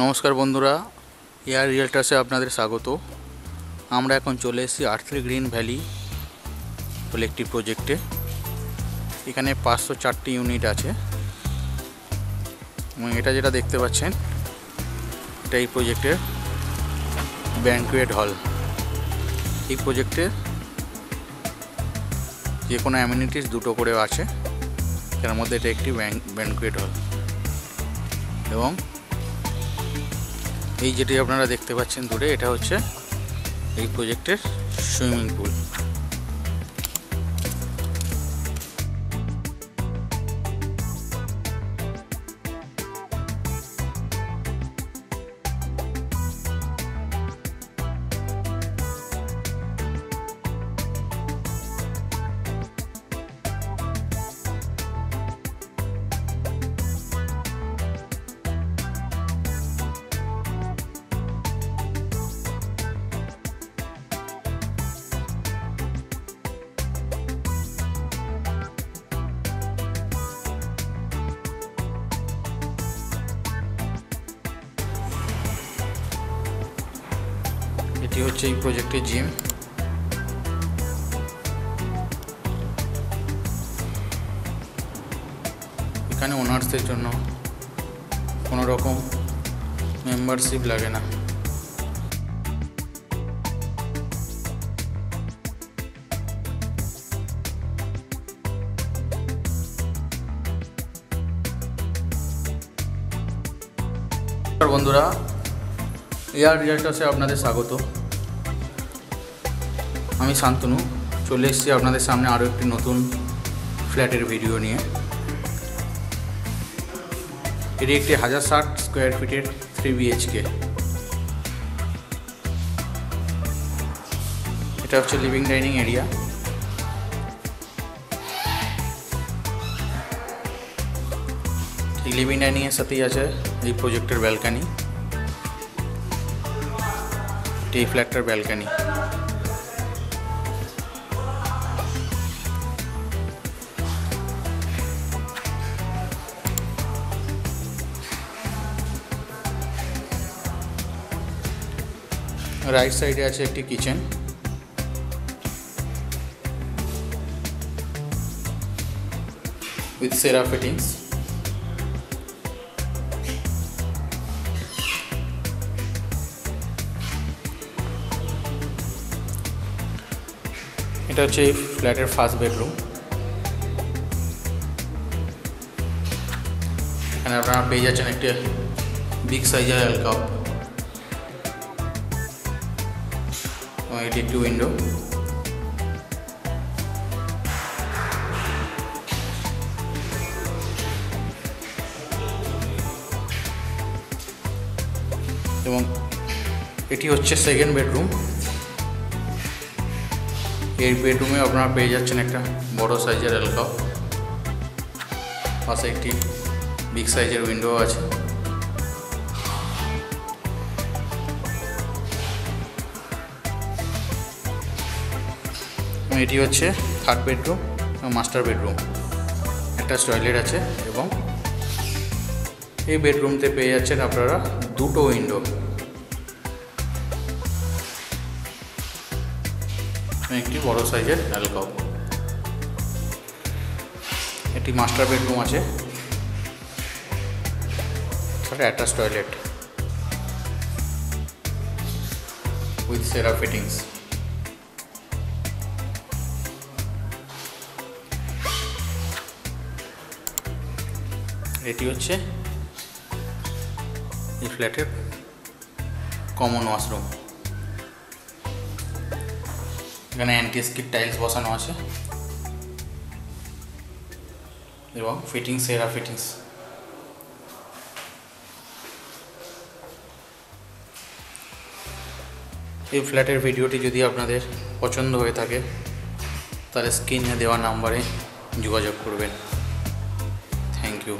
নমস্কার বন্ধুরা, এয়ার রিয়েলটার্সে আপনাদের স্বাগত। আমরা এখন চলে এসেছি আর্থলি গ্রিন ভ্যালি বলে একটি প্রজেক্টে। এখানে 504টি ইউনিট আছে এবং এটা যেটা দেখতে পাচ্ছেন এটা এই প্রজেক্টের ব্যাংকুয়েট হল। এই প্রজেক্টে যে কোনো অ্যামিনিটিস দুটো করে আছে, তার মধ্যে এটা একটি ব্যাংকুয়েট হল। এবং এই যেটি আপনারা দেখতে পাচ্ছেন দূরে, এটা হচ্ছে এই প্রজেক্টের সুইমিং পুল। এটি হচ্ছে এই প্রজেক্টের জিম। এখানে ওনার্সদের জন্য কোনো রকম মেম্বারশিপ লাগে না। বন্ধুরা, এয়ার রিয়েলটার্সে আপনাদের স্বাগত। আমি শান্তনু চলে এসেছি আপনাদের সামনে আরও একটি নতুন ফ্ল্যাটের ভিডিও নিয়ে। এটি একটি 1060 স্কোয়ার ফিটের 3 BHK। এটা হচ্ছে লিভিং ডাইনিং এরিয়া। এই লিভিং ডাইনিংয়ের সাথেই আছে এই প্রজেক্টের ব্যালকানি। এই ফ্ল্যাটটার ব্যালকানি। রাইট সাইডে আছে একটি কিচেন। উইথ সেরা ফিটিংস। এটা হচ্ছে এই ফ্ল্যাটের ফার্স্ট বেডরুম। এখানে আপনারা পেয়ে যাচ্ছেন একটি বিগ সাইজের অ্যালকভ। এটি একটি উইন্ডো। এবং এটি হচ্ছে সেকেন্ড বেডরুম। এই বেডরুমে আপনারা পেয়ে যাচ্ছেন একটা বড় সাইজের অ্যালকভ, পাশে একটি বিগ সাইজের উইন্ডো আছে। এটি হচ্ছে থার্ড বেডরুম, মাস্টার বেডরুম। একটা টয়লেট আছে এবং এই বেডরুমতে পেয়ে যাচ্ছেন আপনারা দুটো উইন্ডো। একটি বড় সাইজের অ্যালকভ। এটি মাস্টার বেডরুম আছে, অ্যাটাচ টয়লেট উইথ সেরা ফিটিংস। এটি হচ্ছে এই ফ্ল্যাটের কমন ওয়াশরুম। এখানে অ্যান্টি স্কিড টাইলস বসানো আছে এবং ফিটিংস সেরা ফিটিংস। এই ফ্ল্যাটের ভিডিওটি যদি আপনাদের পছন্দ হয়ে থাকে তাহলে স্ক্রিনে দেওয়া নাম্বারে যোগাযোগ করবেন। Thank you.